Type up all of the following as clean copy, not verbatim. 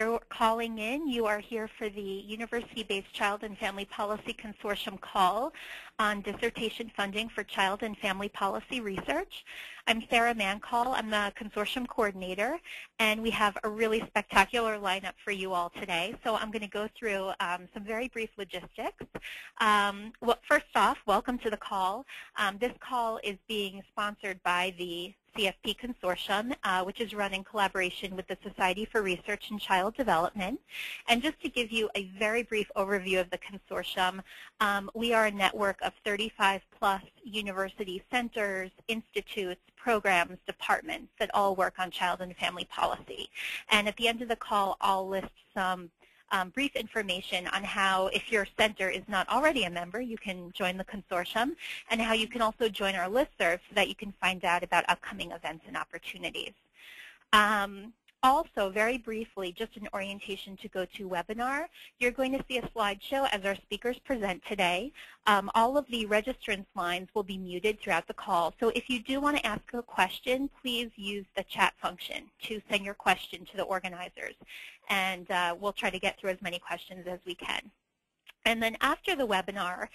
you're calling in, you are here for the University-Based Child and Family Policy Consortium call on dissertation funding for child and family policy research. I'm Sarah Mancall. I'm the consortium coordinator, and we have a really spectacular lineup for you all today. So I'm going to go through some very brief logistics. Well, first off, welcome to the call. This call is being sponsored by the CFP Consortium, which is run in collaboration with the Society for Research in Child Development. And just to give you a very brief overview of the consortium, we are a network of 35 plus university centers, institutes, programs, departments that all work on child and family policy. And at the end of the call, I'll list some brief information on how, if your center is not already a member, you can join the consortium, and how you can also join our listserv so that you can find out about upcoming events and opportunities. Also, very briefly, just an orientation to GoToWebinar. You're going to see a slideshow as our speakers present today. All of the registrants lines will be muted throughout the call. So if you do want to ask a question, please use the chat function to send your question to the organizers. And we'll try to get through as many questions as we can. And then after the webinar,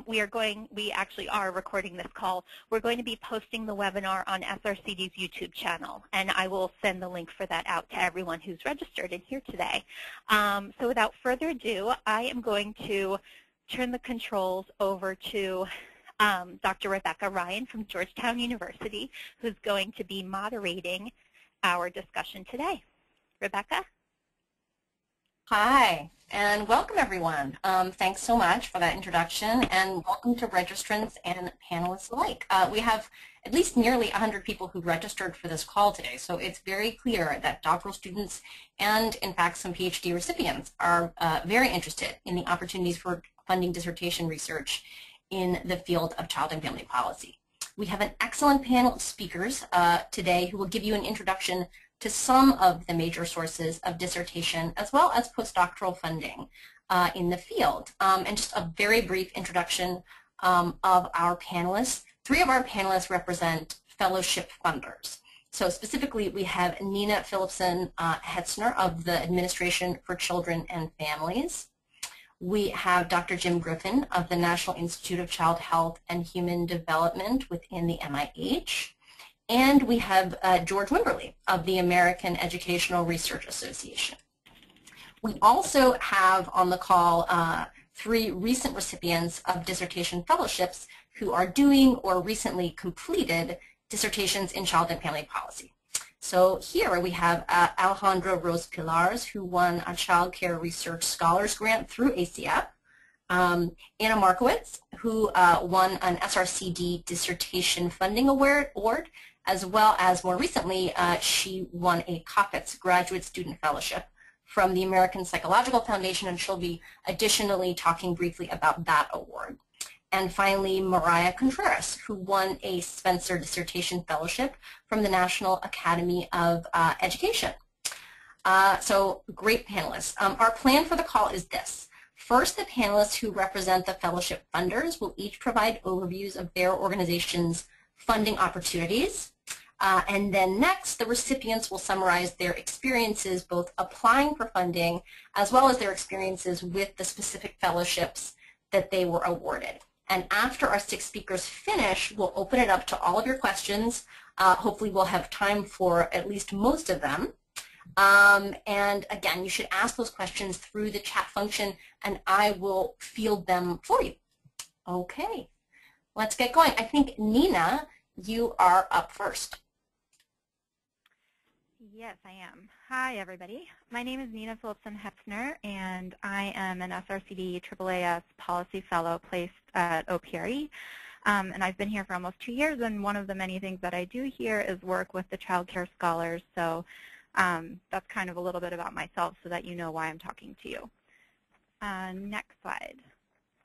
we actually are recording this call. We're going to be posting the webinar on SRCD's YouTube channel, and I will send the link for that out to everyone who's registered in here today. So without further ado, I am going to turn the controls over to Dr. Rebecca Ryan from Georgetown University, who's going to be moderating our discussion today. Rebecca? Hi, and welcome everyone. Thanks so much for that introduction, and welcome to registrants and panelists alike. We have at least nearly 100 people who registered for this call today, so it's very clear that doctoral students and, in fact, some PhD recipients are very interested in the opportunities for funding dissertation research in the field of child and family policy. We have an excellent panel of speakers today who will give you an introduction to some of the major sources of dissertation as well as postdoctoral funding in the field. And just a very brief introduction of our panelists. Three of our panelists represent fellowship funders. So specifically, we have Nina Philipsen Hetzner of the Administration for Children and Families. We have Dr. Jim Griffin of the National Institute of Child Health and Human Development within the NIH. And we have George Wimberly of the American Educational Research Association. We also have on the call three recent recipients of dissertation fellowships who are doing or recently completed dissertations in child and family policy. So here we have Alejandra Rose Pilarz, who won a Child Care Research Scholars Grant through ACF. Anna Markowitz, who won an SRCD Dissertation Funding Award, as well as more recently, she won a Coppets Graduate Student Fellowship from the American Psychological Foundation, and she'll be additionally talking briefly about that award. And finally, Mariah Contreras, who won a Spencer Dissertation Fellowship from the National Academy of Education. So great panelists. Our plan for the call is this. First, the panelists who represent the fellowship funders will each provide overviews of their organization's funding opportunities. And then next, the recipients will summarize their experiences both applying for funding as well as their experiences with the specific fellowships that they were awarded. And after our 6 speakers finish, we'll open it up to all of your questions. Hopefully we'll have time for at least most of them. And again, you should ask those questions through the chat function, and I will field them for you. Okay, let's get going. I think, Nina, you are up first. Yes, I am. Hi, everybody. My name is Nina Philipsen Hetzner, and I am an SRCD AAAS Policy Fellow placed at OPRE. And I've been here for almost 2 years, and one of the many things that I do here is work with the child care scholars. So that's kind of a little bit about myself so that you know why I'm talking to you. Next slide.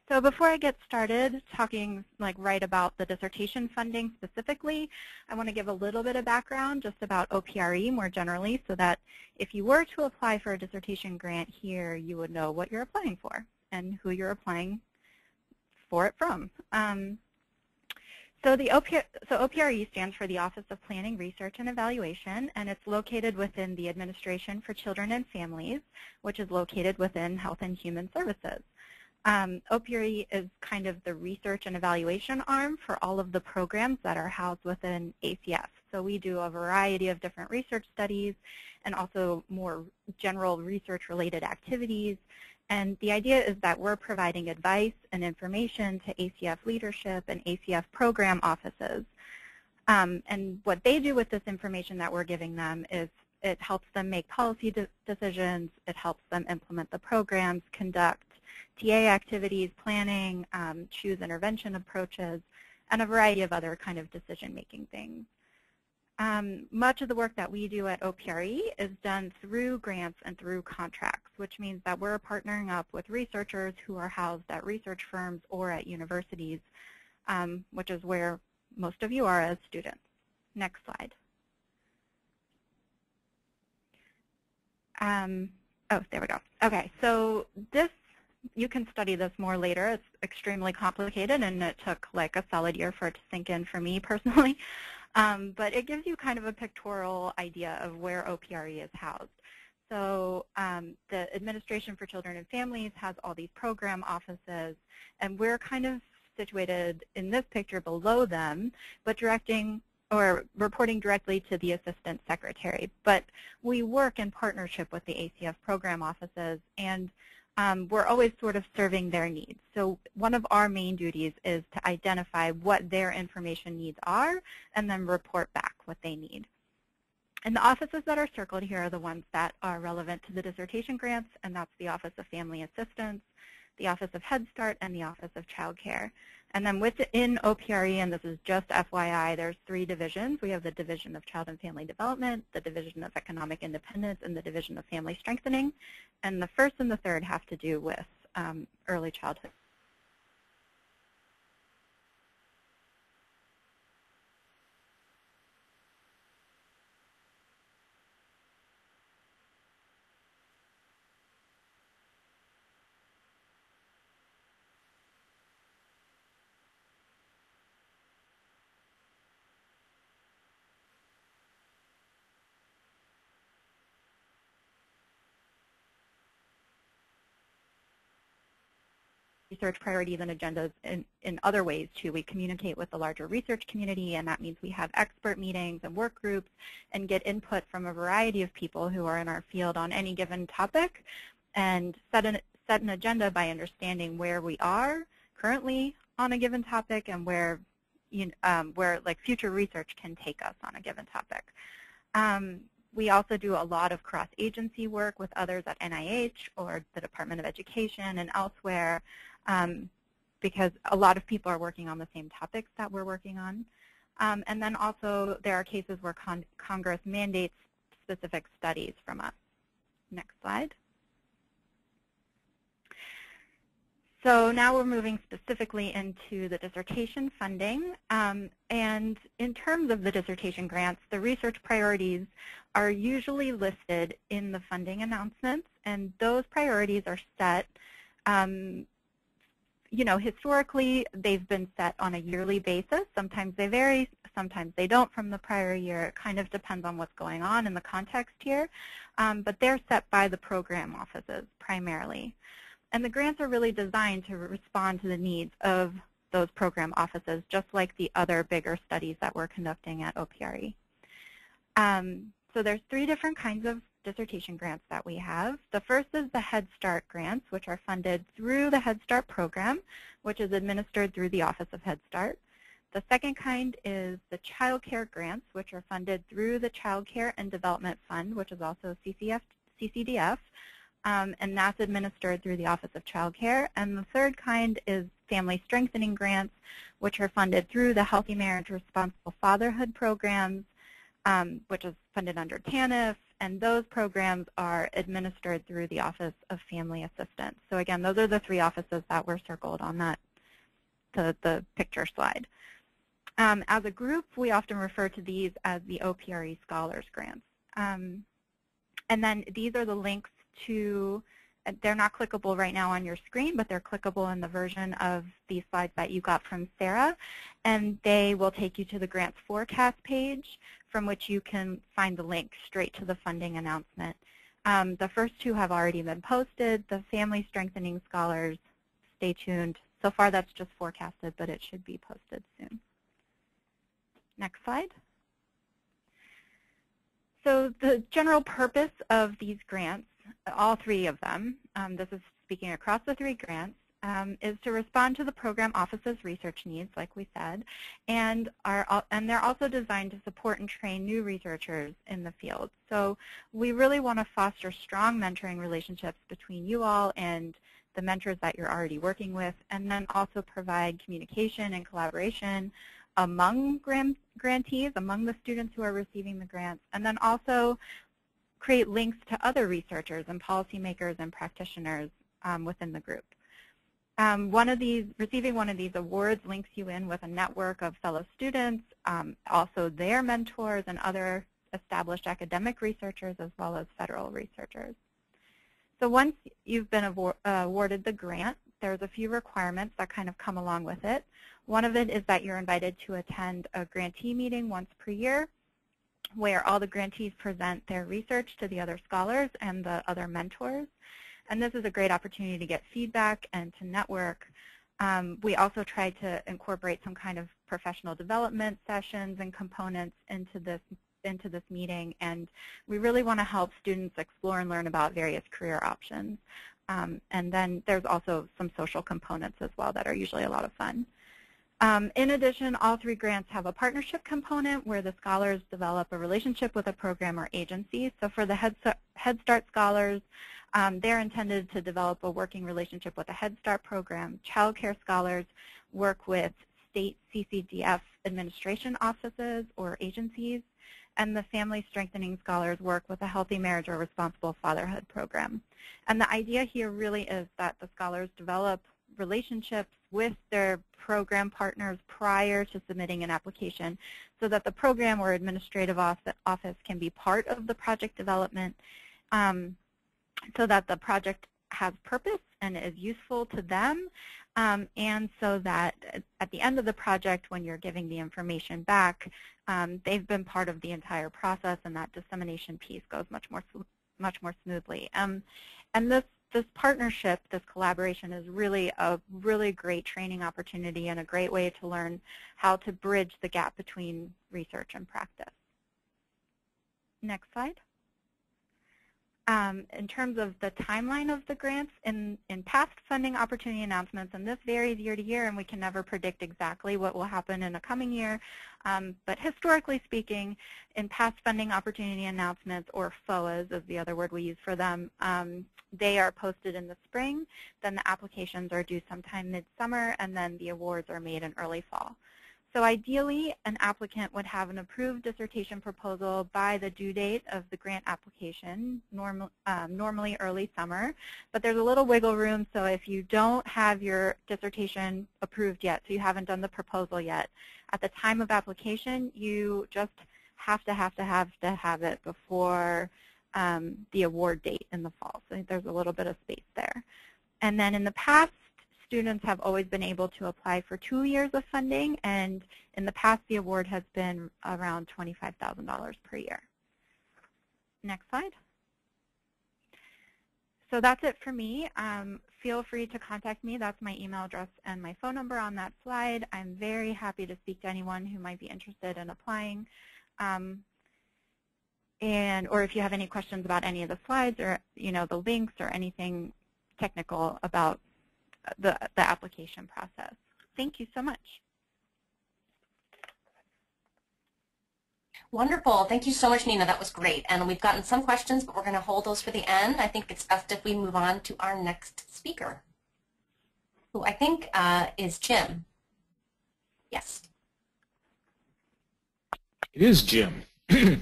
So before I get started talking right about the dissertation funding specifically, I want to give a little bit of background just about OPRE more generally so that if you were to apply for a dissertation grant here, you would know what you're applying for and who you're applying for it from. So OPRE stands for the Office of Planning, Research, and Evaluation, and it's located within the Administration for Children and Families, which is located within Health and Human Services. OPRE is kind of the research and evaluation arm for all of the programs that are housed within ACF. So we do a variety of different research studies and also more general research-related activities. And the idea is that we're providing advice and information to ACF leadership and ACF program offices. And what they do with this information that we're giving them is it helps them make policy decisions, it helps them implement the programs, conduct TA activities, planning, choose intervention approaches, and a variety of other kind of decision-making things. Much of the work that we do at OPRE is done through grants and through contracts, which means that we're partnering up with researchers who are housed at research firms or at universities, which is where most of you are as students. Next slide. Oh, there we go. Okay, so this, you can study this more later. It's extremely complicated, and it took like a solid year for it to sink in for me personally. But it gives you kind of a pictorial idea of where OPRE is housed. So the Administration for Children and Families has all these program offices, and we're kind of situated in this picture below them, but directing or reporting directly to the Assistant Secretary. But we work in partnership with the ACF program offices, and we're always sort of serving their needs. So one of our main duties is to identify what their information needs are and then report back what they need. And the offices that are circled here are the ones that are relevant to the dissertation grants, and that's the Office of Family Assistance, the Office of Head Start, and the Office of Child Care. And then within OPRE, and this is just FYI, there's 3 divisions. We have the Division of Child and Family Development, the Division of Economic Independence, and the Division of Family Strengthening. And the first and the third have to do with early childhood. Research priorities and agendas in other ways too. We communicate with the larger research community, and that means we have expert meetings and work groups and get input from a variety of people who are in our field on any given topic, and set an agenda by understanding where we are currently on a given topic and where like future research can take us on a given topic. We also do a lot of cross-agency work with others at NIH or the Department of Education and elsewhere, because a lot of people are working on the same topics that we're working on. And then also there are cases where Congress mandates specific studies from us. Next slide. So now we're moving specifically into the dissertation funding. And in terms of the dissertation grants, the research priorities are usually listed in the funding announcements, and those priorities are set, historically they've been set on a yearly basis. Sometimes they vary, sometimes they don't from the prior year. It kind of depends on what's going on in the context here, but they're set by the program offices primarily. And the grants are really designed to respond to the needs of those program offices, just like the other bigger studies that we're conducting at OPRE. So there's 3 different kinds of dissertation grants that we have. The first is the Head Start grants, which are funded through the Head Start program, which is administered through the Office of Head Start. The second kind is the Child Care grants, which are funded through the Child Care and Development Fund, which is also CCDF. And that's administered through the Office of Child Care. And the third kind is Family Strengthening grants, which are funded through the Healthy Marriage Responsible Fatherhood programs, which is funded under TANF, and those programs are administered through the Office of Family Assistance. So again, those are the 3 offices that were circled on that, the picture slide. As a group, we often refer to these as the OPRE Scholars Grants. And then these are the links to they're not clickable right now on your screen, but they're clickable in the version of these slides that you got from Sarah, and they will take you to the grants forecast page from which you can find the link straight to the funding announcement. The first two have already been posted. The Family Strengthening Scholars, stay tuned. So far that's just forecasted, but it should be posted soon. Next slide. So the general purpose of these grants, all three of them, this is speaking across the three grants, is to respond to the program office's research needs, like we said, and they're also designed to support and train new researchers in the field. So we really want to foster strong mentoring relationships between you all and the mentors that you're already working with, and then also provide communication and collaboration among grantees, among the students who are receiving the grants, and then also create links to other researchers and policymakers and practitioners within the group. Receiving one of these awards links you in with a network of fellow students, also their mentors and other established academic researchers as well as federal researchers. So once you've been awarded the grant, there's a few requirements that kind of come along with it. One of it is that you're invited to attend a grantee meeting once per year where all the grantees present their research to the other scholars and the other mentors. And this is a great opportunity to get feedback and to network. We also try to incorporate some kind of professional development sessions and components into this meeting, and we really want to help students explore and learn about various career options. And then there's also some social components as well that are usually a lot of fun. In addition, all three grants have a partnership component where the scholars develop a relationship with a program or agency. So for the Head Start scholars, they're intended to develop a working relationship with a Head Start program. Child care scholars work with state CCDF administration offices or agencies, and the Family Strengthening Scholars work with a Healthy Marriage or Responsible Fatherhood program. And the idea here really is that the scholars develop relationships with their program partners prior to submitting an application so that the program or administrative office can be part of the project development, so that the project has purpose and is useful to them, and so that at the end of the project, when you're giving the information back, they've been part of the entire process, and that dissemination piece goes much more smoothly. And this partnership, this collaboration, is really a really great training opportunity and a great way to learn how to bridge the gap between research and practice. Next slide. In terms of the timeline of the grants, in past funding opportunity announcements, and this varies year to year, and we can never predict exactly what will happen in a coming year, but historically speaking, in past funding opportunity announcements, or FOAs is the other word we use for them, they are posted in the spring, then the applications are due sometime mid-summer, and then the awards are made in early fall. So ideally, an applicant would have an approved dissertation proposal by the due date of the grant application, normally early summer. But there's a little wiggle room, so if you don't have your dissertation approved yet, so you haven't done the proposal yet, at the time of application, you just have to have it before the award date in the fall. So there's a little bit of space there. And then in the past, students have always been able to apply for 2 years of funding, and in the past the award has been around $25,000 per year. Next slide. So that's it for me. Feel free to contact me. That's my email address and my phone number on that slide. I'm very happy to speak to anyone who might be interested in applying. Or if you have any questions about any of the slides or the links or anything technical about the application process. Thank you so much. Wonderful. Thank you so much, Nina. That was great. And we've gotten some questions, but we're going to hold those for the end. I think it's best if we move on to our next speaker, who I think is Jim. Yes. It is Jim. Good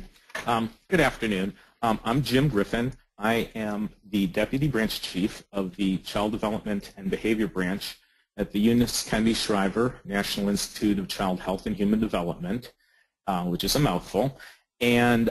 afternoon. I'm Jim Griffin. I am the Deputy Branch Chief of the Child Development and Behavior Branch at the Eunice Shriver National Institute of Child Health and Human Development, which is a mouthful. And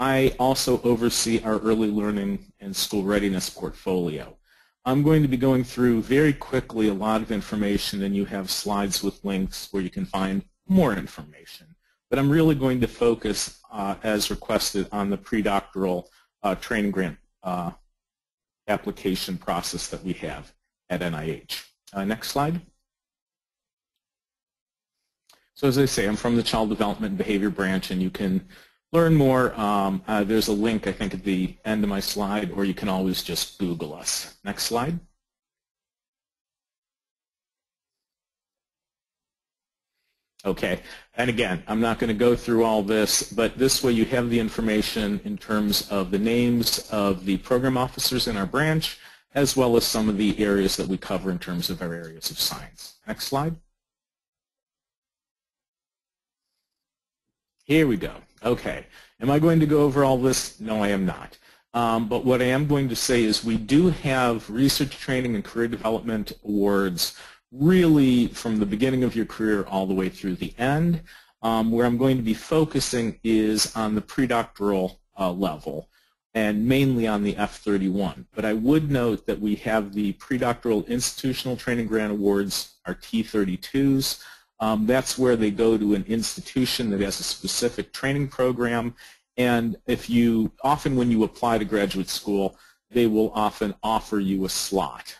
I also oversee our early learning and school readiness portfolio. I'm going to be going through very quickly a lot of information, and you have slides with links where you can find more information. But I'm really going to focus, as requested, on the predoctoral training grant application process that we have at NIH. Next slide. So as I say, I'm from the Child Development and Behavior branch, and you can learn more. There's a link, I think, at the end of my slide, or you can always just Google us. Next slide. Okay, and again, I'm not going to go through all this, but this way you have the information in terms of the names of the program officers in our branch, as well as some of the areas that we cover in terms of our areas of science. Next slide. Here we go. Okay. Am I going to go over all this? No, I am not. But what I am going to say is we do have research training and career development awards really from the beginning of your career all the way through the end. Where I'm going to be focusing is on the predoctoral level, and mainly on the F31. But I would note that we have the predoctoral institutional training grant awards, our T32s. That's where they go to an institution that has a specific training program, and often when you apply to graduate school, they will often offer you a slot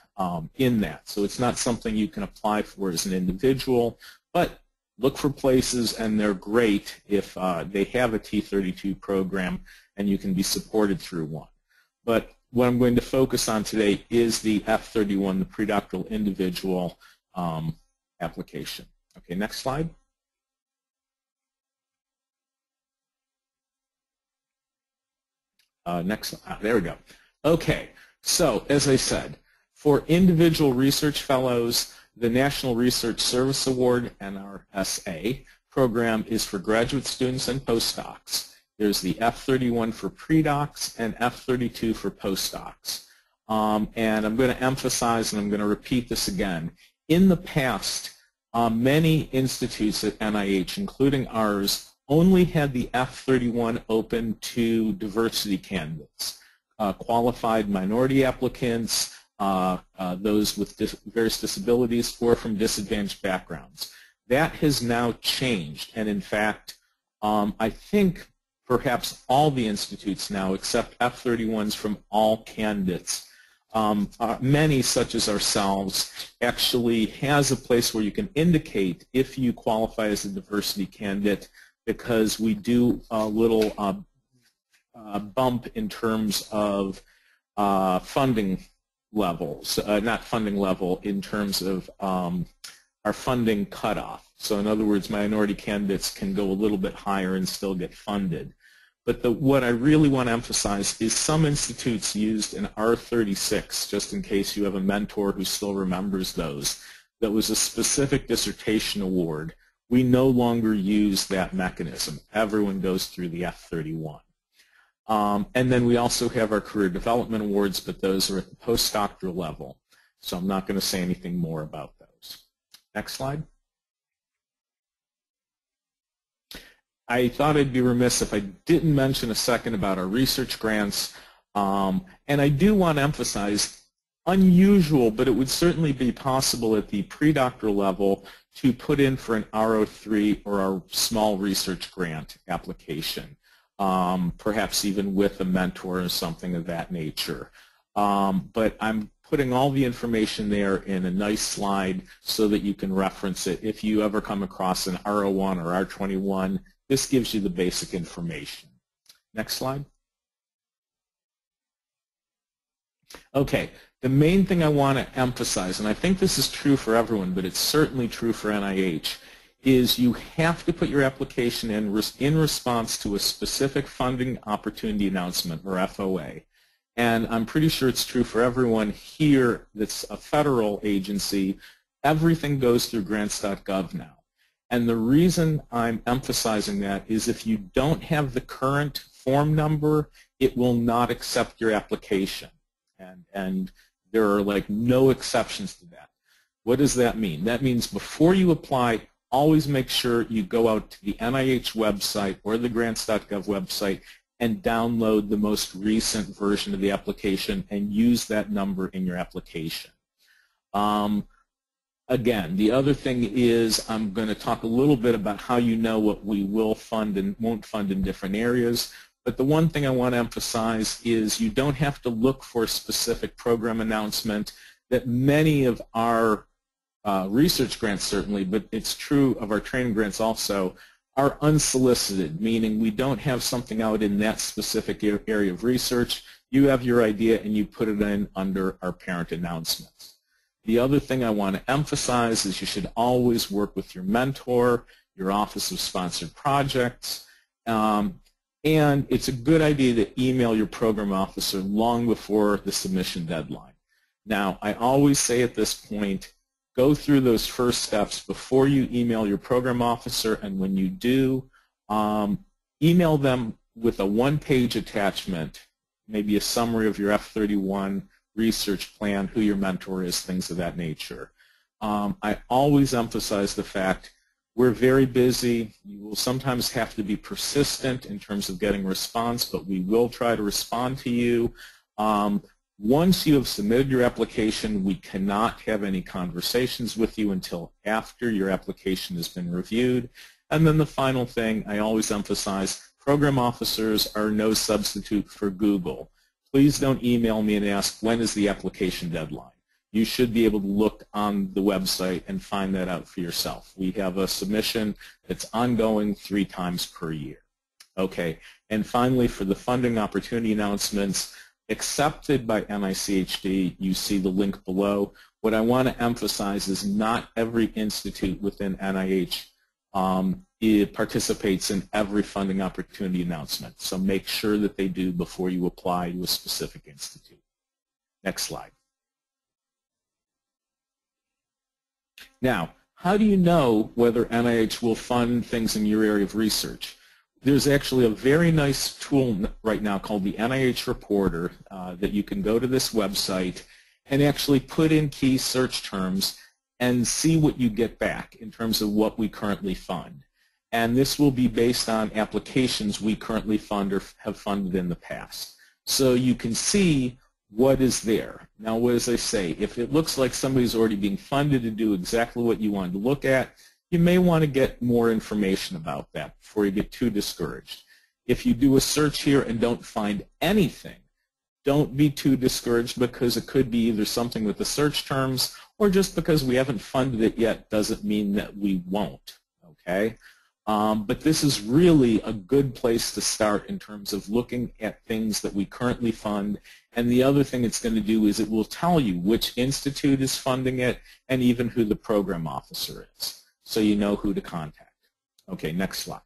in that. So it's not something you can apply for as an individual, but look for places, and they're great if they have a T32 program and you can be supported through one. But what I'm going to focus on today is the F31, the predoctoral individual application. Okay, next slide. There we go. Okay, so as I said, for individual research fellows, the National Research Service Award, NRSA, program is for graduate students and postdocs. There's the F31 for predocs and F32 for postdocs. And I'm going to emphasize, and I'm going to repeat this again, in the past, many institutes at NIH, including ours, only had the F31 open to diversity candidates, qualified minority applicants, those with various disabilities, or from disadvantaged backgrounds. That has now changed, and in fact, I think perhaps all the institutes now accept F31s from all candidates. Many, such as ourselves, actually has a place where you can indicate if you qualify as a diversity candidate, because we do a little bump in terms of funding levels, not funding level, in terms of our funding cutoff. So in other words, minority candidates can go a little bit higher and still get funded. But what I really want to emphasize is some institutes used an R36, just in case you have a mentor who still remembers those. That was a specific dissertation award. We no longer use that mechanism. Everyone goes through the F31. And then we also have our career development awards, but those are at the postdoctoral level. So I'm not going to say anything more about those. Next slide. I thought I'd be remiss if I didn't mention a second about our research grants. And I do want to emphasize, unusual, but it would certainly be possible at the predoctoral level to put in for an R03 or a small research grant application, perhaps even with a mentor or something of that nature. But I'm putting all the information there in a nice slide so that you can reference it. If you ever come across an R01 or R21, this gives you the basic information. Next slide. Okay, the main thing I want to emphasize, and I think this is true for everyone, but it's certainly true for NIH, is you have to put your application in response to a specific funding opportunity announcement, or FOA. And I'm pretty sure it's true for everyone here that's a federal agency. Everything goes through grants.gov now. And the reason I'm emphasizing that is if you don't have the current form number, it will not accept your application. And there are like no exceptions to that. What does that mean? That means before you apply, always make sure you go out to the NIH website or the grants.gov website and download the most recent version of the application and use that number in your application. Again, the other thing is I'm going to talk a little bit about how you know what we will fund and won't fund in different areas. But the one thing I want to emphasize is you don't have to look for a specific program announcement. That many of our research grants certainly, but it's true of our training grants also, are unsolicited, meaning we don't have something out in that specific area of research. You have your idea and you put it in under our parent announcements. The other thing I want to emphasize is you should always work with your mentor, your Office of Sponsored Projects, and it's a good idea to email your program officer long before the submission deadline. Now, I always say at this point, go through those first steps before you email your program officer, and when you do, email them with a one-page attachment, maybe a summary of your F31 research plan, who your mentor is, things of that nature. I always emphasize the fact we're very busy. You will sometimes have to be persistent in terms of getting a response, but we will try to respond to you. Once you have submitted your application, we cannot have any conversations with you until after your application has been reviewed. And then the final thing I always emphasize, program officers are no substitute for Google. Please don't email me and ask, when is the application deadline? You should be able to look on the website and find that out for yourself. We have a submission that's ongoing 3 times per year. Okay, and finally, for the funding opportunity announcements accepted by NICHD, you see the link below. What I want to emphasize is not every institute within NIH it participates in every funding opportunity announcement. So make sure that they do before you apply to a specific institute. Next slide. Now, how do you know whether NIH will fund things in your area of research? There's actually a very nice tool right now called the NIH Reporter that you can go to this website and actually put in key search terms and see what you get back in terms of what we currently fund. And this will be based on applications we currently fund or have funded in the past. So you can see what is there. Now, as I say, if it looks like somebody's already being funded to do exactly what you wanted to look at, you may want to get more information about that before you get too discouraged. If you do a search here and don't find anything, don't be too discouraged, because it could be either something with the search terms or just because we haven't funded it yet doesn't mean that we won't, okay? But this is really a good place to start in terms of looking at things that we currently fund. And the other thing it's going to do is it will tell you which institute is funding it and even who the program officer is, so you know who to contact. Okay, next slide.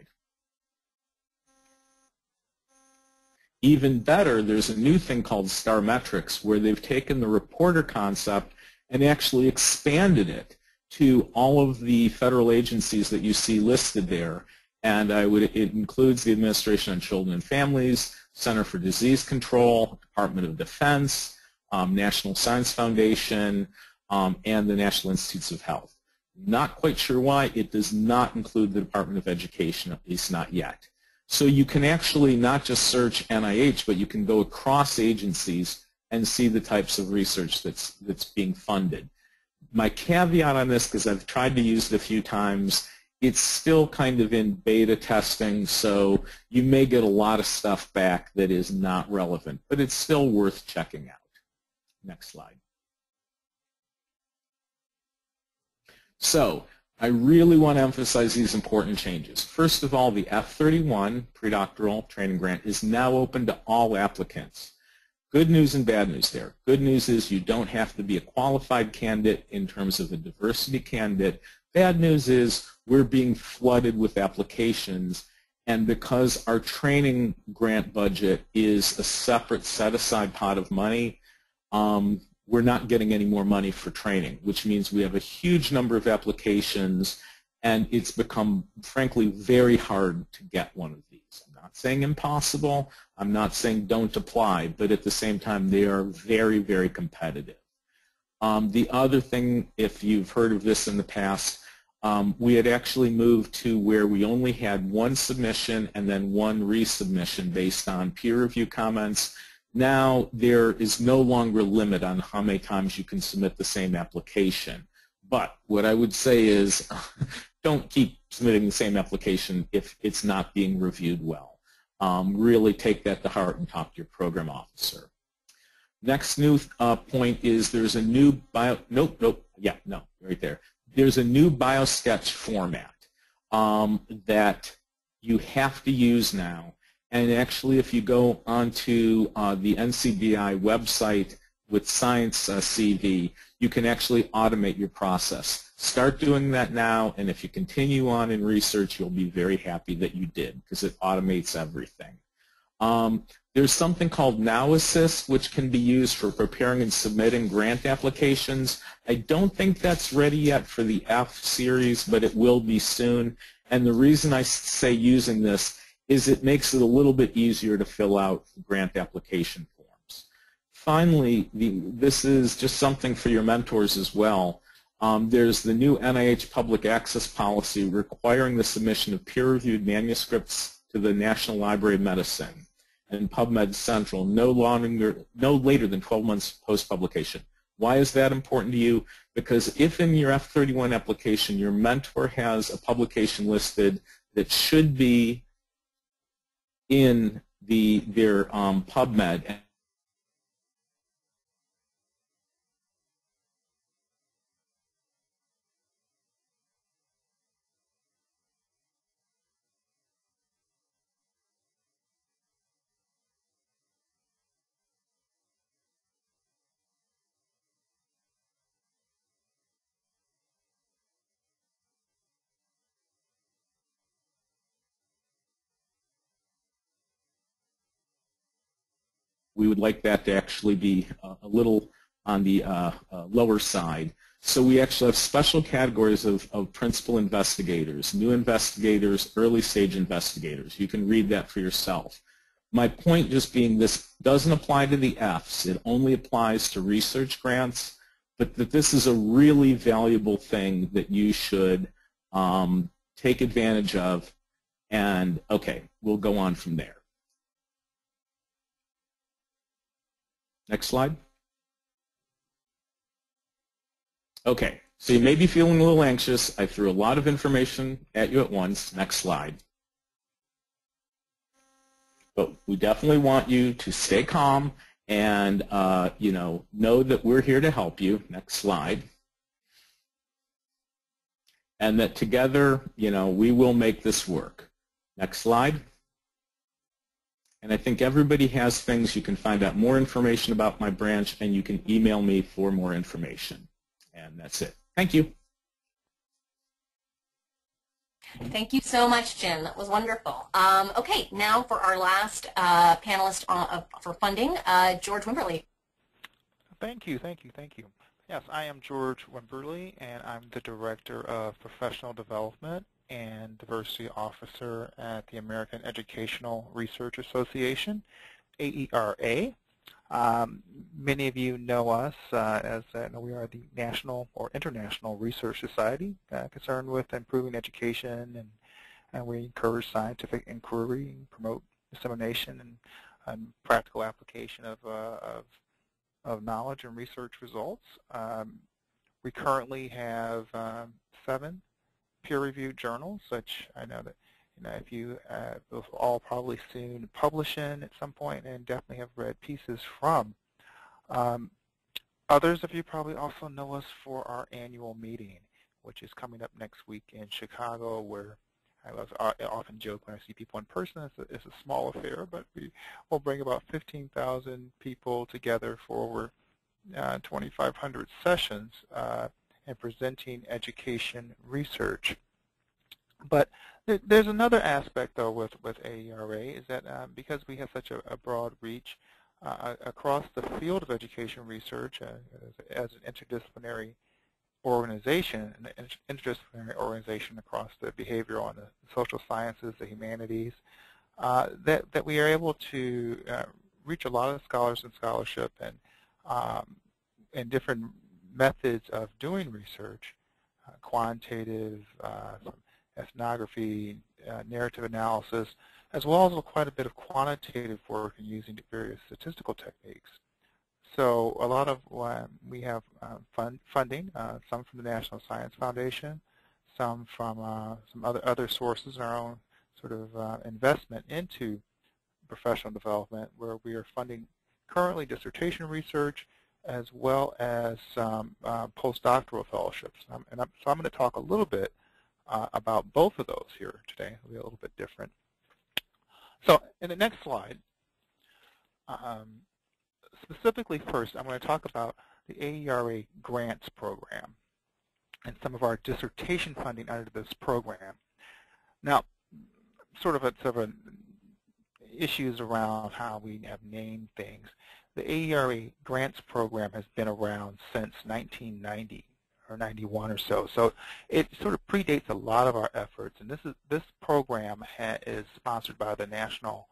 Even better, there's a new thing called Star Metrics, where they've taken the reporter concept and actually expanded it to all of the federal agencies that you see listed there. And it includes the Administration on Children and Families, Center for Disease Control, Department of Defense, National Science Foundation, and the National Institutes of Health. Not quite sure why it does not include the Department of Education, at least not yet. So you can actually not just search NIH, but you can go across agencies and see the types of research that's being funded. My caveat on this, because I've tried to use it a few times, it's still kind of in beta testing, so you may get a lot of stuff back that is not relevant, but it's still worth checking out. Next slide. So I really want to emphasize these important changes. First of all, the F31 predoctoral training grant is now open to all applicants. Good news and bad news there. Good news is you don't have to be a qualified candidate in terms of a diversity candidate. Bad news is we're being flooded with applications, and because our training grant budget is a separate set-aside pot of money, we're not getting any more money for training, which means we have a huge number of applications, and it's become, frankly, very hard to get one of these. I'm not saying impossible. I'm not saying don't apply, but at the same time, they are very, very competitive. The other thing, if you've heard of this in the past, we had actually moved to where we only had one submission and then one resubmission based on peer review comments. Now there is no longer a limit on how many times you can submit the same application. But what I would say is don't keep submitting the same application if it's not being reviewed well. Really take that to heart and talk to your program officer. Next new point is there's a new right there. There's a new BioSketch format that you have to use now. And actually, if you go onto the NCBI website with Science CV, you can actually automate your process. Start doing that now, and if you continue on in research, you'll be very happy that you did, because it automates everything. There's something called Now Assist, which can be used for preparing and submitting grant applications. I don't think that's ready yet for the F series, but it will be soon. And the reason I say using this is it makes it a little bit easier to fill out grant application forms. Finally, this is just something for your mentors as well. There's the new NIH public access policy requiring the submission of peer-reviewed manuscripts to the National Library of Medicine and PubMed Central no later than 12 months post-publication. Why is that important to you? Because if in your F31 application your mentor has a publication listed that should be in their PubMed, we would like that to actually be a little on the lower side. So we actually have special categories of principal investigators, new investigators, early stage investigators. You can read that for yourself. My point just being this doesn't apply to the Fs. It only applies to research grants, but that this is a really valuable thing that you should take advantage of. And okay, we'll go on from there. Next slide. Okay, so you may be feeling a little anxious. I threw a lot of information at you at once. Next slide. But we definitely want you to stay calm and know that we're here to help you. Next slide. And that together, we will make this work. Next slide. And I think everybody has things. You can find out more information about my branch, and you can email me for more information. And that's it. Thank you. Thank you so much, Jim. That was wonderful. Okay, now for our last panelist for funding, George Wimberly. Thank you. Yes, I am George Wimberly, and I'm the Director of Professional Development and Diversity Officer at the American Educational Research Association, AERA. Many of you know us as we are the national or international research society concerned with improving education, and we encourage scientific inquiry, promote dissemination and practical application of knowledge and research results. We currently have 7 peer-reviewed journals, which I know that if you will all probably soon publish in at some point, and definitely have read pieces from. Others of you probably also know us for our annual meeting, which is coming up next week in Chicago, where I often joke when I see people in person, it's a small affair, but we will bring about 15,000 people together for over 2,500 sessions and presenting education research. But there's another aspect, though, with AERA, is that because we have such a broad reach across the field of education research as an interdisciplinary organization, across the behavioral and the social sciences, the humanities, that we are able to reach a lot of scholars and scholarship and different methods of doing research quantitative, some ethnography, narrative analysis, as well as quite a bit of quantitative work in using various statistical techniques. So a lot of we have funding, some from the National Science Foundation, some from some other sources, and our own sort of investment into professional development, where we are funding currently dissertation research as well as some postdoctoral fellowships. So I'm going to talk a little bit about both of those here today. It'll be a little bit different. So in the next slide, specifically first, I'm going to talk about the AERA grants program and some of our dissertation funding under this program. Now, sort of issues around how we have named things. The AERA grants program has been around since 1990 or 91 or so. So it sort of predates a lot of our efforts. And this program is sponsored by the National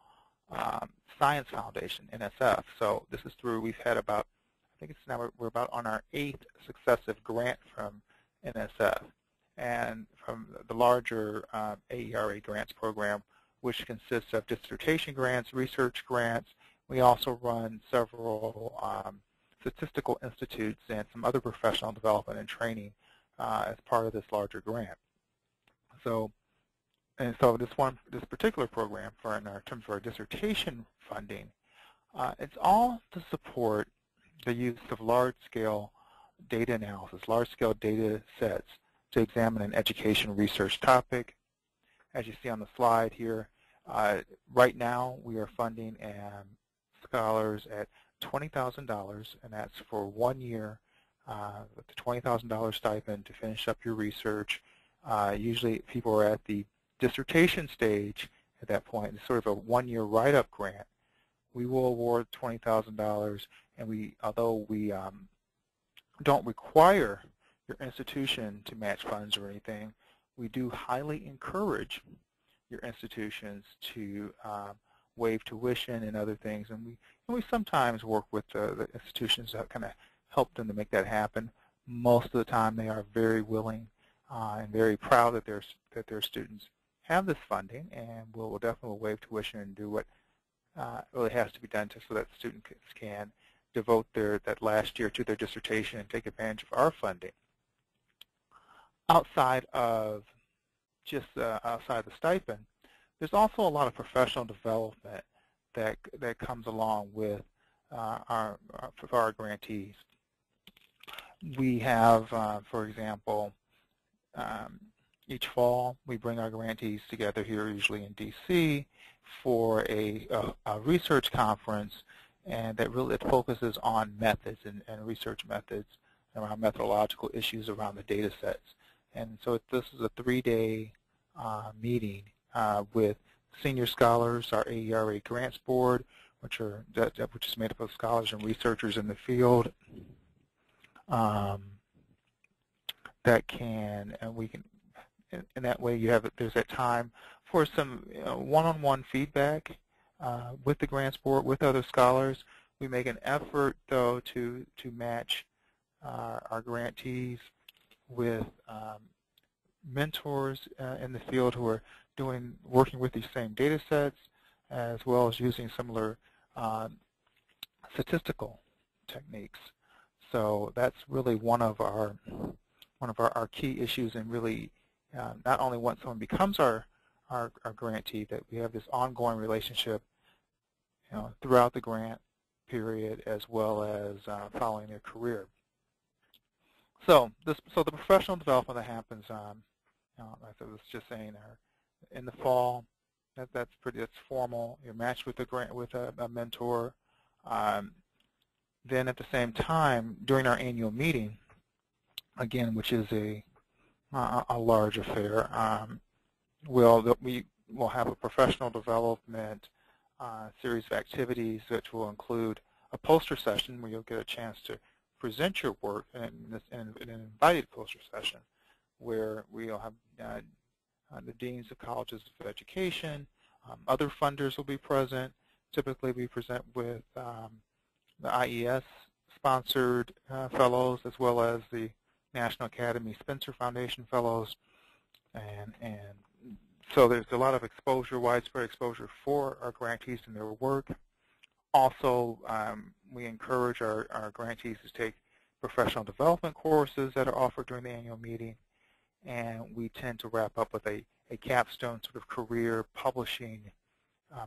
Science Foundation, NSF. So this is through, we've had about, I think it's now, we're about on our 8th successive grant from NSF. And from the larger AERA grants program, which consists of dissertation grants, research grants. We also run several statistical institutes and some other professional development and training as part of this larger grant. So, this particular program, in terms of our dissertation funding, it's all to support the use of large-scale data analysis, large-scale data sets to examine an education research topic. As you see on the slide here, right now we are funding scholars at $20,000, and that's for 1 year with the $20,000 stipend to finish up your research. Usually people are at the dissertation stage at that point. It's sort of a 1-year write-up grant. We will award $20,000, and although we don't require your institution to match funds or anything, we do highly encourage your institutions to waive tuition and other things, and we sometimes work with the institutions that kind of help them to make that happen. Most of the time, they are very willing and very proud that their students have this funding, and will definitely waive tuition and do what really has to be done so that students can devote that last year to their dissertation and take advantage of our funding. Outside of outside the stipend, there's also a lot of professional development that comes along with our grantees. We have, for example, each fall we bring our grantees together here, usually in DC, for a research conference, and that really focuses on methods and research methods around methodological issues around the data sets. And so this is a 3-day meeting with senior scholars, our AERA grants board, which is made up of scholars and researchers in the field. In that way there's that time for some one-on-one feedback with the grants board, with other scholars. We make an effort, though, to match our grantees with mentors in the field who are working with these same data sets, as well as using similar statistical techniques. So that's really one of our key issues, and really not only once someone becomes our grantee, that we have this ongoing relationship throughout the grant period, as well as following their career. So the professional development that happens, as I was just saying, in the fall, that's formal. You're matched with a mentor. Then at the same time, during our annual meeting, again, which is a large affair, we will have a professional development series of activities, which will include a poster session where you'll get a chance to present your work in an invited poster session, where we'll have the deans of colleges of education, other funders will be present. Typically, we present with the IES-sponsored fellows, as well as the National Academy Spencer Foundation Fellows, and so there's a lot of exposure, widespread exposure for our grantees and their work. Also, we encourage our grantees to take professional development courses that are offered during the annual meeting, and we tend to wrap up with a capstone sort of career publishing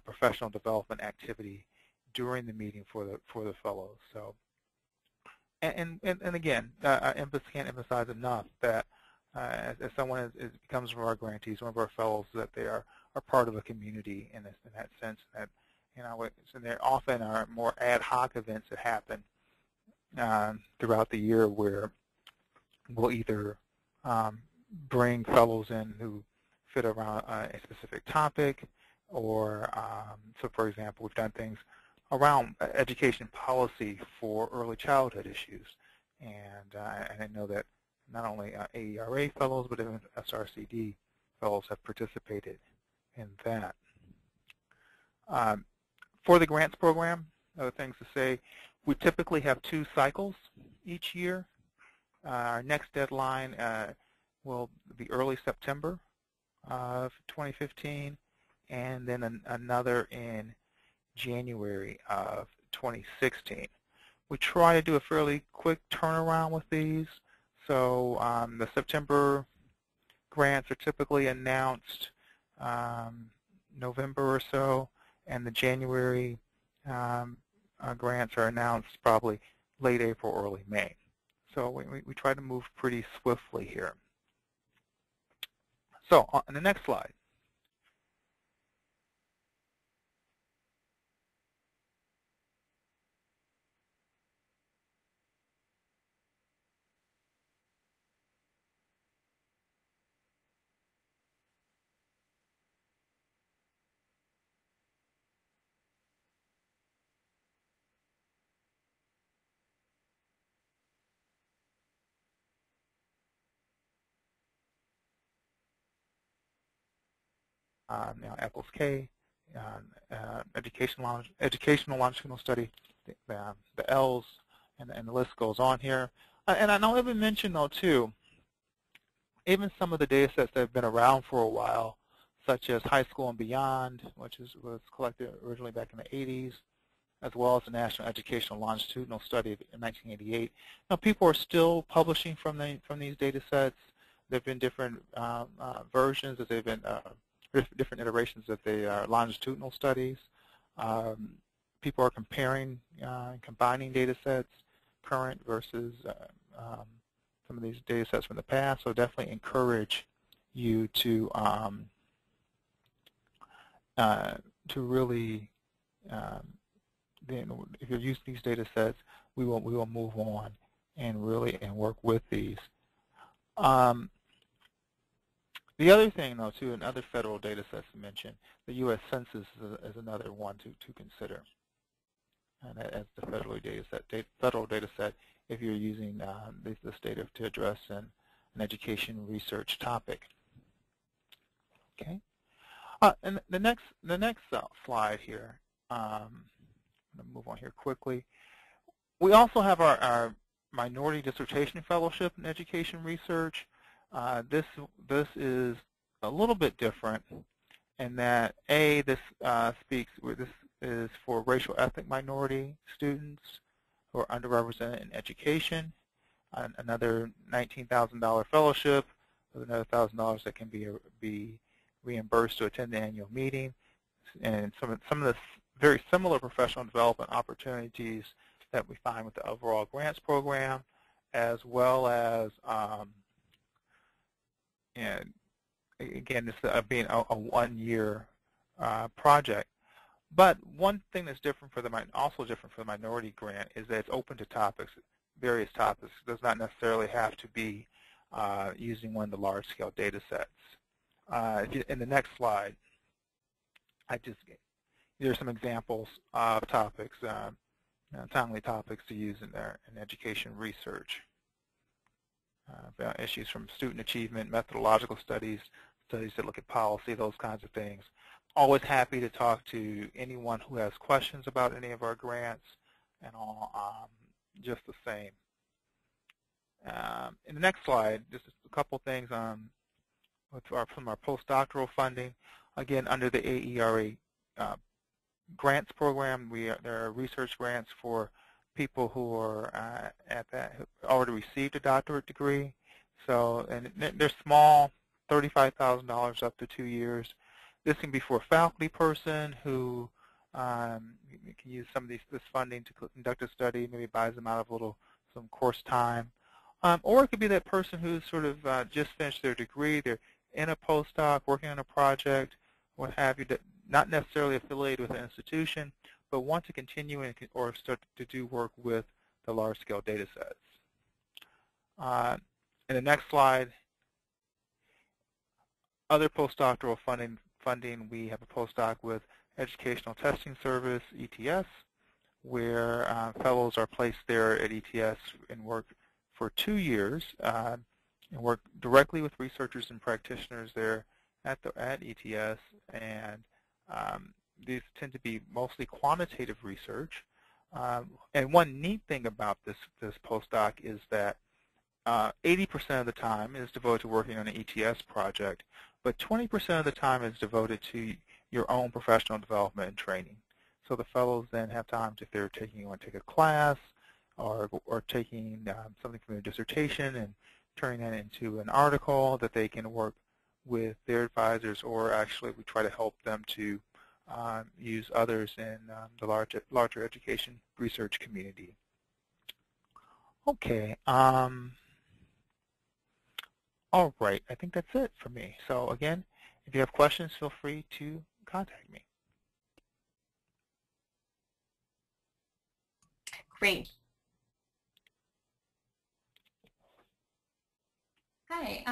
professional development activity during the meeting for the fellows. So, and again, I can't emphasize enough that as someone becomes one of our grantees, one of our fellows, that they are part of a community in that sense. That and there often are more ad hoc events that happen throughout the year where we'll either bring fellows in who fit around a specific topic, or so for example, we've done things around education policy for early childhood issues, and I know that not only AERA fellows but even SRCD fellows have participated in that. For the grants program, other things to say, we typically have 2 cycles each year. Our next deadline will be early September of 2015, and then another in January of 2016. We try to do a fairly quick turnaround with these. So the September grants are typically announced November or so, and the January grants are announced probably late April, early May. So we try to move pretty swiftly here. So on the next slide. Apples K, educational longitudinal study, the L's, and the list goes on here. And I know I've been mentioned though too, even some of the data sets that have been around for a while, such as High School and Beyond, which was collected originally back in the 80s, as well as the National Educational Longitudinal Study in 1988. Now, people are still publishing from these data sets. There have been different versions, as they've been different iterations of the longitudinal studies. People are comparing and combining data sets, current versus some of these data sets from the past. So definitely encourage you to really, if you're using these data sets, we will move on and work with these. The other thing, though, too, and other federal data sets to mention, the U.S. Census is another one to consider, and as the federal data set, if you're using this data to address an education research topic. Okay, and the next slide here. I'm going to move on here quickly. We also have our Minority Dissertation Fellowship in Education Research. This is a little bit different in that this is for racial ethnic minority students who are underrepresented in education. Another $19,000 fellowship with another $1,000 that can be reimbursed to attend the annual meeting, and some of the very similar professional development opportunities that we find with the overall grants program, as well as and again, this being a one-year project. But one thing that's different also different for the minority grant is that it's open to topics, various topics. It does not necessarily have to be using one of the large-scale data sets. In the next slide, there are some examples of topics, timely topics to use in education research. Issues from student achievement, methodological studies, studies that look at policy, those kinds of things. Always happy to talk to anyone who has questions about any of our grants and all, just the same. In the next slide, just a couple things from our postdoctoral funding. Again, under the AERA grants program, there are research grants for people who are who already received a doctorate degree. So, and they're small, $35,000 up to 2 years. This can be for a faculty person who can use some of this funding to conduct a study, maybe buys them out of some course time. Or it could be that person who's sort of just finished their degree, they're in a postdoc, working on a project, what have you, not necessarily affiliated with an institution, but want to continue or start to do work with the large-scale data sets. In the next slide, other postdoctoral funding, we have a postdoc with Educational Testing Service, ETS, where fellows are placed there at ETS and work for 2 years and work directly with researchers and practitioners there at ETS. And these tend to be mostly quantitative research. And one neat thing about this postdoc is that 80% of the time is devoted to working on an ETS project, but 20% of the time is devoted to your own professional development and training. So the fellows then have time, if they're want to take a class or taking something from their dissertation and turning that into an article, that they can work with their advisors, or actually we try to help them to use others in the larger education research community. Okay. All right, I think that's it for me. So again, if you have questions, feel free to contact me. Great. Hi,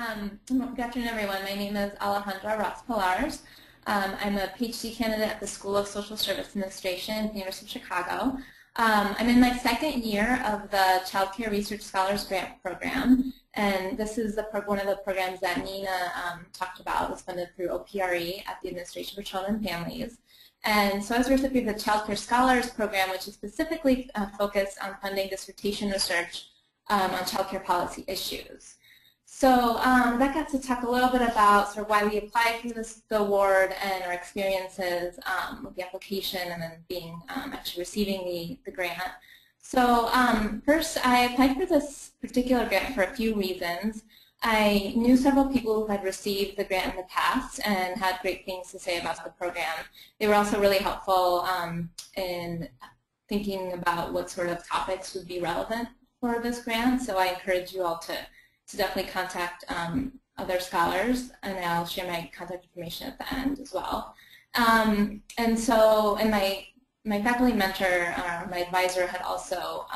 good afternoon, everyone. My name is Alejandra Pilarz. I'm a PhD candidate at the School of Social Service Administration at the University of Chicago. I'm in my second year of the Child Care Research Scholars Grant Program, and this is one of the programs that Nina talked about. It's funded through OPRE at the Administration for Children and Families. And so I was a recipient of the Child Care Scholars Program, which is specifically focused on funding dissertation research on child care policy issues. So that got to talk a little bit about sort of why we applied for the award and our experiences with the application and then being actually receiving the grant. So first, I applied for this particular grant for a few reasons. I knew several people who had received the grant in the past and had great things to say about the program. They were also really helpful in thinking about what sort of topics would be relevant for this grant. So I encourage you all to definitely contact other scholars, and I'll share my contact information at the end as well. And my faculty mentor, my advisor, had also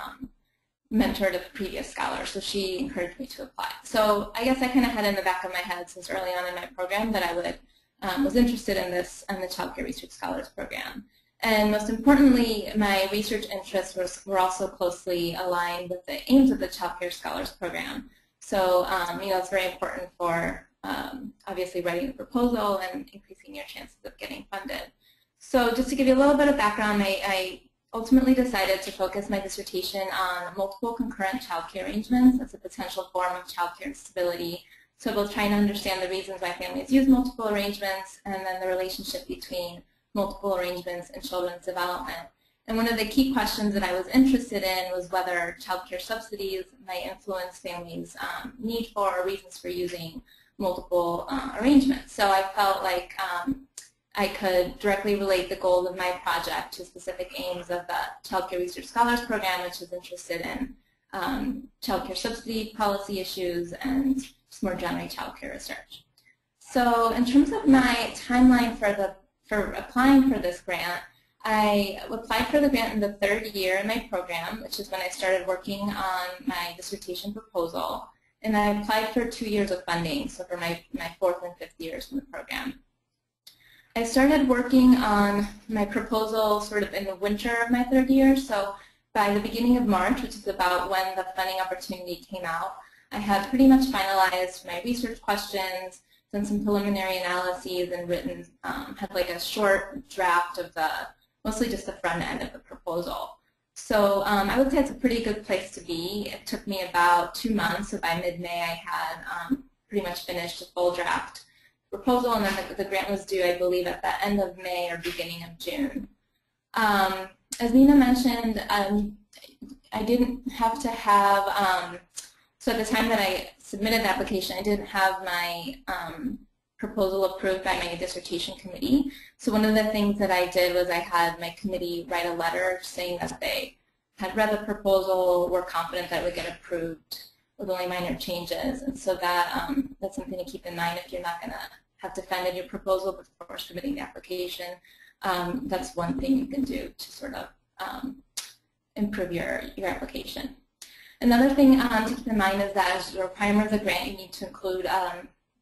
mentored a previous scholar, so she encouraged me to apply. So I guess I kind of had in the back of my head since early on in my program that I was interested in the Child Care Research Scholars Program. And most importantly, my research interests were also closely aligned with the aims of the Child Care Scholars Program. So, it's very important for obviously writing a proposal and increasing your chances of getting funded. So just to give you a little bit of background, I ultimately decided to focus my dissertation on multiple concurrent child care arrangements as a potential form of child care instability. So both trying to understand the reasons why families use multiple arrangements and then the relationship between multiple arrangements and children's development. And one of the key questions that I was interested in was whether child care subsidies might influence families' need for or reasons for using multiple arrangements. So I felt like I could directly relate the goals of my project to specific aims of the Child Care Research Scholars Program, which is interested in child care subsidy policy issues and just more generally child care research. So in terms of my timeline for applying for this grant, I applied for the grant in the third year in my program, which is when I started working on my dissertation proposal. And I applied for 2 years of funding, so for my fourth and fifth years in the program. I started working on my proposal sort of in the winter of my third year, so by the beginning of March, which is about when the funding opportunity came out, I had pretty much finalized my research questions, done some preliminary analyses, and had like a short draft of mostly just the front end of the proposal. So I would say it's a pretty good place to be. It took me about 2 months, so by mid-May I had pretty much finished a full draft proposal, and then the grant was due, I believe, at the end of May or beginning of June. As Nina mentioned, I didn't have to have, so at the time that I submitted the application, I didn't have my proposal approved by my dissertation committee. So one of the things that I did was I had my committee write a letter saying that they had read the proposal, were confident that it would get approved with only minor changes. And so that that's something to keep in mind if you're not going to have defended your proposal before submitting the application. That's one thing you can do to sort of improve your application. Another thing to keep in mind is that as a requirement of the grant, you need to include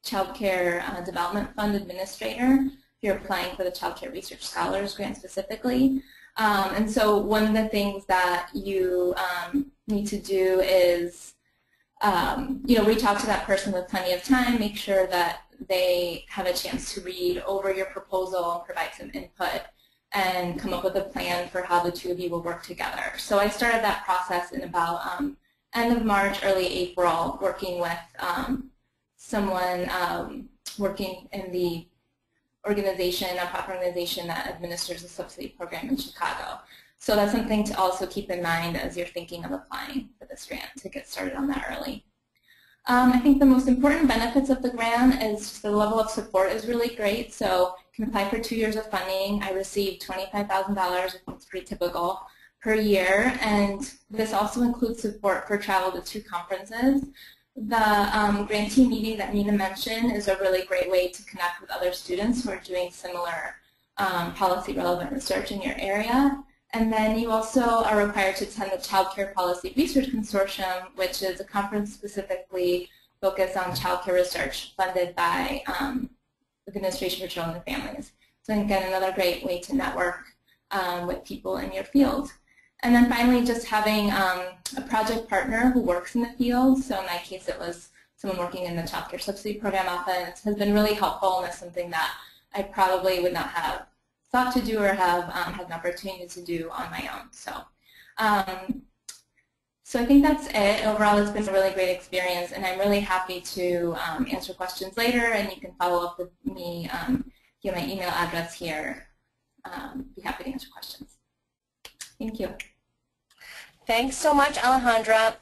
Child Care Development Fund Administrator if you're applying for the Child Care Research Scholars Grant specifically. And so one of the things that you need to do is reach out to that person with plenty of time, make sure that they have a chance to read over your proposal, provide some input, and come up with a plan for how the two of you will work together. So I started that process in about end of March, early April, working with someone working in the organization, nonprofit organization that administers a subsidy program in Chicago. So that's something to also keep in mind as you're thinking of applying for this grant to get started on that early. I think the most important benefits of the grant is just the level of support is really great. So you can apply for 2 years of funding. I received $25,000, I think it's pretty typical, per year. And this also includes support for travel to 2 conferences. The grantee meeting that Nina mentioned is a really great way to connect with other students who are doing similar policy relevant research in your area. And then you also are required to attend the Child Care Policy Research Consortium, which is a conference specifically focused on child care research funded by the Administration for Children and Families. So again, another great way to network with people in your field. And then finally, just having a project partner who works in the field. So in my case, it was someone working in the Child Care Subsidy Program office, has been really helpful, and that's something that I probably would not have thought to do or have had an opportunity to do on my own. So, so I think that's it. Overall, it's been a really great experience, and I'm really happy to answer questions later, and you can follow up with me. Get my email address here. Be happy to answer questions. Thank you. Thanks so much, Alejandra.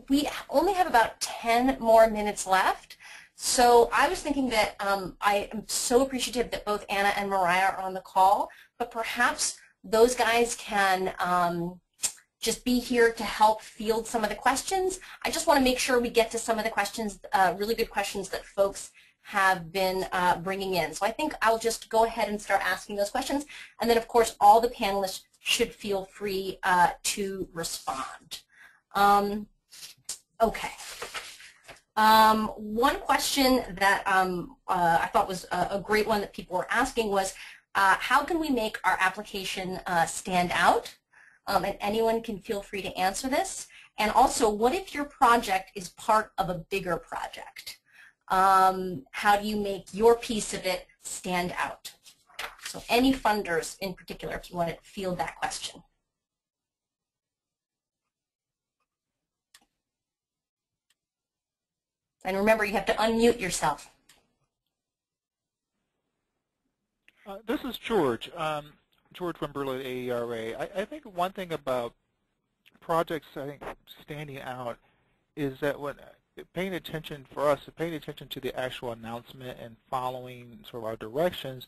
We only have about 10 more minutes left. So I was thinking that I am so appreciative that both Anna and Mariah are on the call, but perhaps those guys can just be here to help field some of the questions. I just want to make sure we get to some of the questions, really good questions that folks have been bringing in. So I think I'll just go ahead and start asking those questions, and then of course all the panelists should feel free to respond. Okay. One question that I thought was a great one that people were asking was, how can we make our application stand out? And anyone can feel free to answer this. And also, what if your project is part of a bigger project? How do you make your piece of it stand out? So any funders in particular, if you want to field that question. And remember, you have to unmute yourself. This is George. George Wimberly at AERA. I think one thing about projects, I think, standing out is that when paying attention for us, paying attention to the actual announcement and following sort of our directions.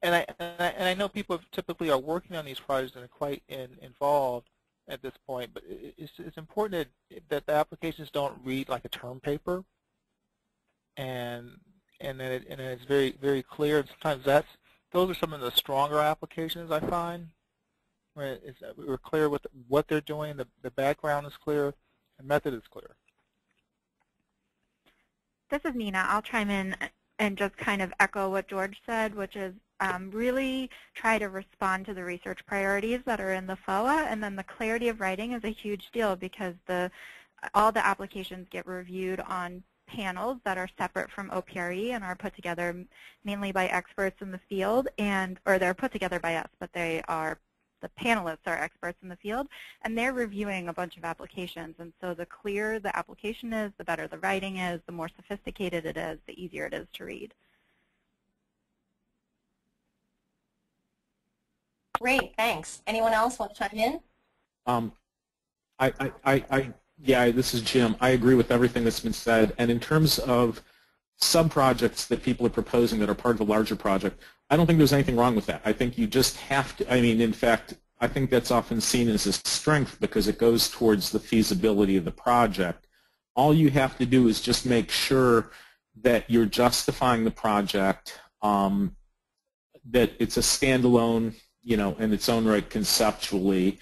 And I know people typically are working on these projects and are quite involved at this point, but it's important that the applications don't read like a term paper, and then it's very clear. And sometimes those are some of the stronger applications I find, where we're clear with what they're doing, the background is clear, the method is clear. This is Nina. I'll chime in and just kind of echo what George said, which is really try to respond to the research priorities that are in the FOA, and then the clarity of writing is a huge deal because all the applications get reviewed on panels that are separate from OPRE and are put together mainly by experts in the field, or they're put together by us, but they are the panelists are experts in the field, and they're reviewing a bunch of applications. And so the clearer the application is, the better the writing is, the more sophisticated it is, the easier it is to read. Great, thanks. Anyone else want to chime in? Yeah, this is Jim. I agree with everything that's been said. And in terms of sub-projects that people are proposing that are part of a larger project, I don't think there's anything wrong with that. I think you just have to, I mean, in fact, I think that's often seen as a strength because it goes towards the feasibility of the project. All you have to do is just make sure that you're justifying the project, that it's a standalone, you know, in its own right conceptually,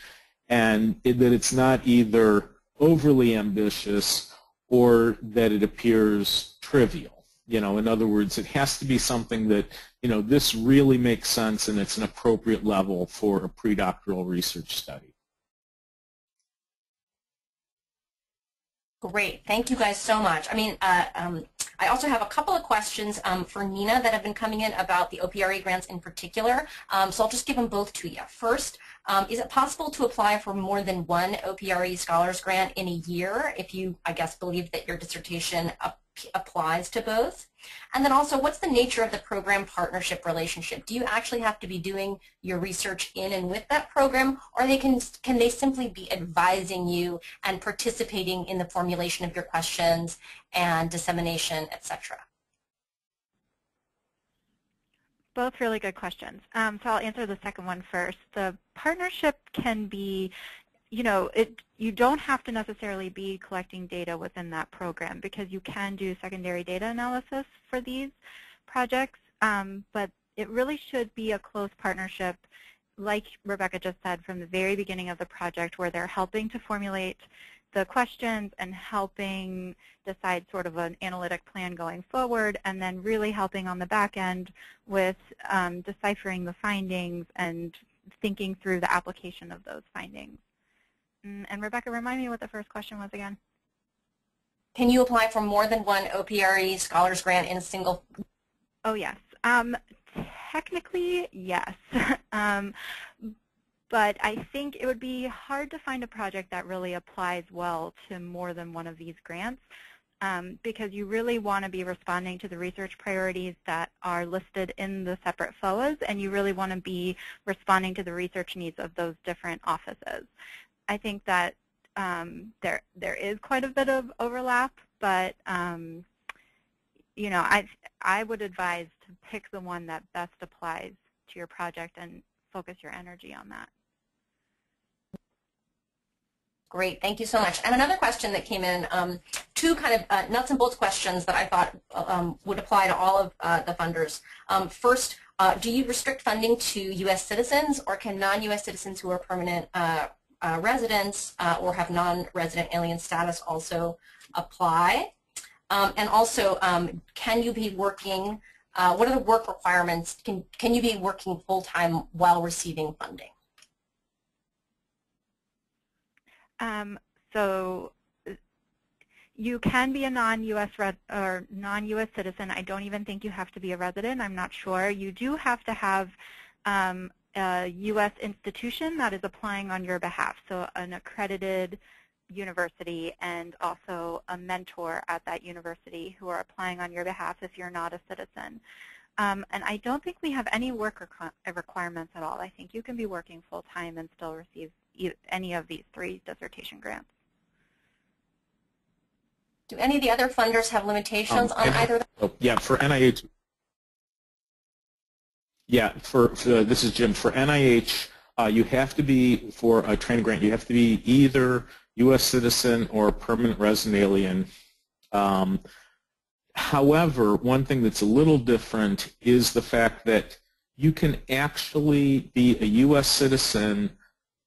and that it's not either overly ambitious or that it appears trivial. You know, in other words, it has to be something that, you know, this really makes sense and it's an appropriate level for a predoctoral research study. Great, thank you guys so much. I mean, I also have a couple of questions for Nina that have been coming in about the OPRE grants in particular, so I'll just give them both to you. First, is it possible to apply for more than one OPRE Scholars Grant in a year if you, I guess, believe that your dissertation applies to both? And then also, what's the nature of the program partnership relationship? Do you actually have to be doing your research in and with that program, or can they simply be advising you and participating in the formulation of your questions and dissemination, etc.? Both really good questions. So I'll answer the second one first. The partnership can be, you know, you don't have to necessarily be collecting data within that program because you can do secondary data analysis for these projects, but it really should be a close partnership, like Rebecca just said, from the very beginning of the project, where they're helping to formulate the questions and helping decide sort of an analytic plan going forward, and then really helping on the back end with deciphering the findings and thinking through the application of those findings. And Rebecca, remind me what the first question was again. Can you apply for more than one OPRE Scholars Grant in a single? Oh, yes. Technically, yes. But I think it would be hard to find a project that really applies well to more than one of these grants, because you really want to be responding to the research priorities that are listed in the separate FOAs, and you really want to be responding to the research needs of those different offices. I think that there is quite a bit of overlap, but you know, I would advise to pick the one that best applies to your project and focus your energy on that. Great, thank you so much. And another question that came in, two kind of nuts and bolts questions that I thought would apply to all of the funders. First, do you restrict funding to U.S. citizens, or can non-U.S. citizens who are permanent residents or have non-resident alien status also apply? And also, can you be working, what are the work requirements? Can you be working full-time while receiving funding? So you can be a non-U.S. or non-U.S. citizen. I don't even think you have to be a resident. I'm not sure. You do have to have a U.S. institution that is applying on your behalf, so an accredited university and also a mentor at that university who are applying on your behalf if you're not a citizen. And I don't think we have any work requirements at all. I think you can be working full-time and still receive any of these 3 dissertation grants. Do any of the other funders have limitations on either? Yeah, for NIH. Yeah, this is Jim. For NIH, you have to be, for a training grant, you have to be either U.S. citizen or permanent resident alien. However, one thing that's a little different is the fact that you can actually be a U.S. citizen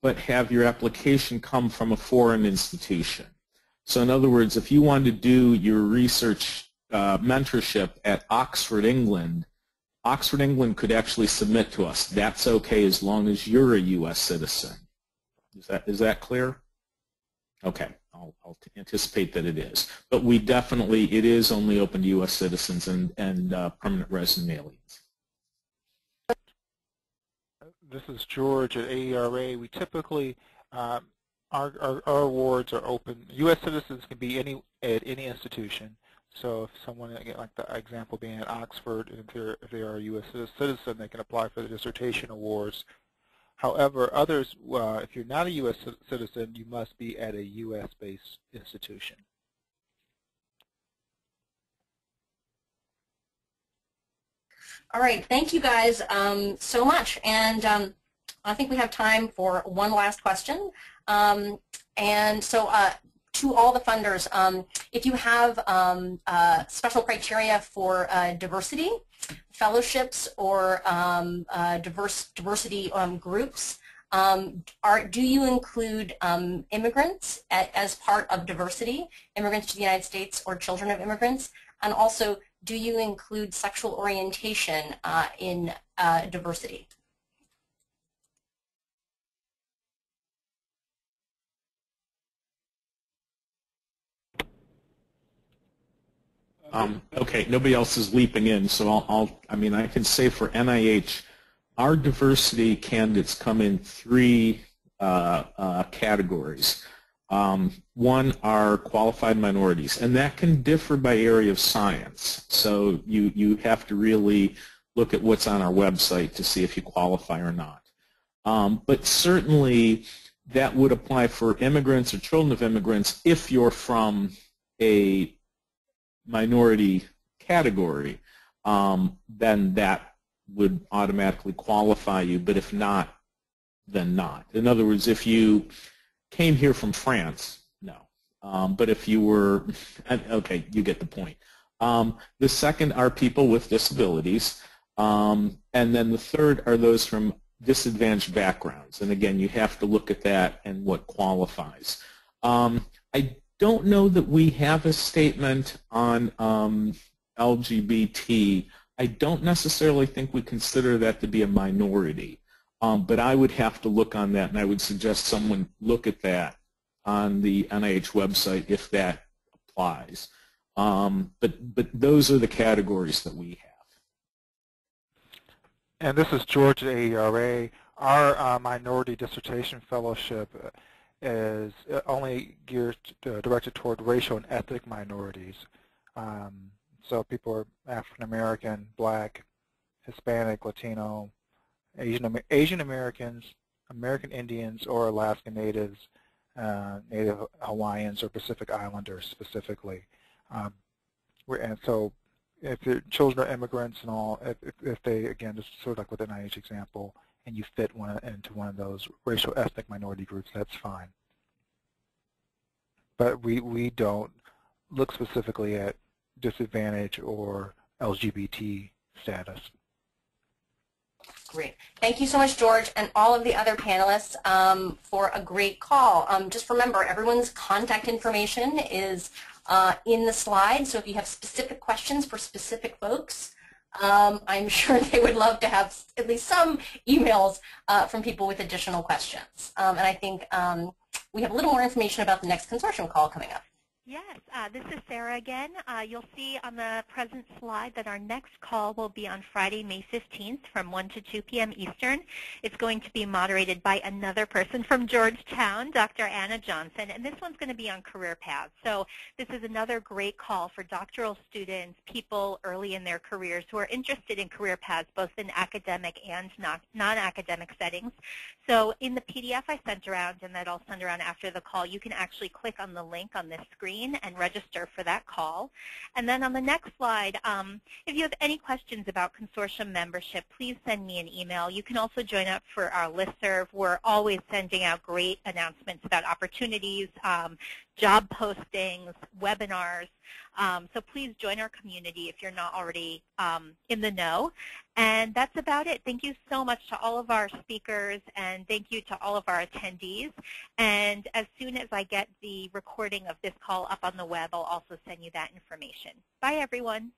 but have your application come from a foreign institution. So in other words, if you want to do your research mentorship at Oxford, England, Oxford, England could actually submit to us. That's okay as long as you're a U.S. citizen. Is that clear? Okay, I'll anticipate that it is. But we definitely, it is only open to U.S. citizens and permanent resident aliens. This is George at AERA. We typically, our awards are open. U.S. citizens can be at any institution. So if someone, again, like the example being at Oxford, if they are a U.S. citizen, they can apply for the dissertation awards. However, others, if you're not a U.S. citizen, you must be at a U.S.-based institution. All right, thank you guys so much. And I think we have time for one last question. And so to all the funders, if you have special criteria for diversity, fellowships, or diversity groups, do you include immigrants as part of diversity, immigrants to the United States or children of immigrants? And also, do you include sexual orientation in diversity? Okay, nobody else is leaping in, so I mean, I can say for NIH, our diversity candidates come in three categories. One are qualified minorities, and that can differ by area of science. So you have to really look at what's on our website to see if you qualify or not. But certainly that would apply for immigrants or children of immigrants if you're from a minority category, then that would automatically qualify you, but if not, then not. In other words, if you came here from France, no. But if you were, okay, you get the point. The second are people with disabilities, and then the third are those from disadvantaged backgrounds. And again, you have to look at that and what qualifies. I don't know that we have a statement on LGBT. I don't necessarily think we consider that to be a minority. But I would have to look on that, and I would suggest someone look at that on the NIH website if that applies. But those are the categories that we have. And this is George at AERA. Our minority dissertation fellowship is only directed toward racial and ethnic minorities. So people are African American, Black, Hispanic, Latino, Asian Americans, American Indians, or Alaska Natives, Native Hawaiians, or Pacific Islanders specifically. And so if your children are immigrants and all, if they, again, just sort of like with the NIH example, and you fit into one of those racial ethnic minority groups, that's fine. But we don't look specifically at disadvantage or LGBT status. Great. Thank you so much, George, and all of the other panelists for a great call. Just remember, everyone's contact information is in the slide, so if you have specific questions for specific folks, I'm sure they would love to have at least some emails from people with additional questions. And I think we have a little more information about the next consortium call coming up. Yes, this is Sarah again. You'll see on the present slide that our next call will be on Friday, May 15th from 1 to 2 p.m. Eastern. It's going to be moderated by another person from Georgetown, Dr. Anna Johnson, and this one's going to be on career paths. So this is another great call for doctoral students, people early in their careers who are interested in career paths, both in academic and non-academic settings. So in the PDF I sent around, and that I'll send around after the call, you can actually click on the link on this screen and register for that call. And then on the next slide, if you have any questions about consortium membership, please send me an email. You can also join up for our listserv. We're always sending out great announcements about opportunities, job postings, webinars. So please join our community if you're not already in the know. And that's about it. Thank you so much to all of our speakers, and thank you to all of our attendees. And as soon as I get the recording of this call up on the web, I'll also send you that information. Bye, everyone.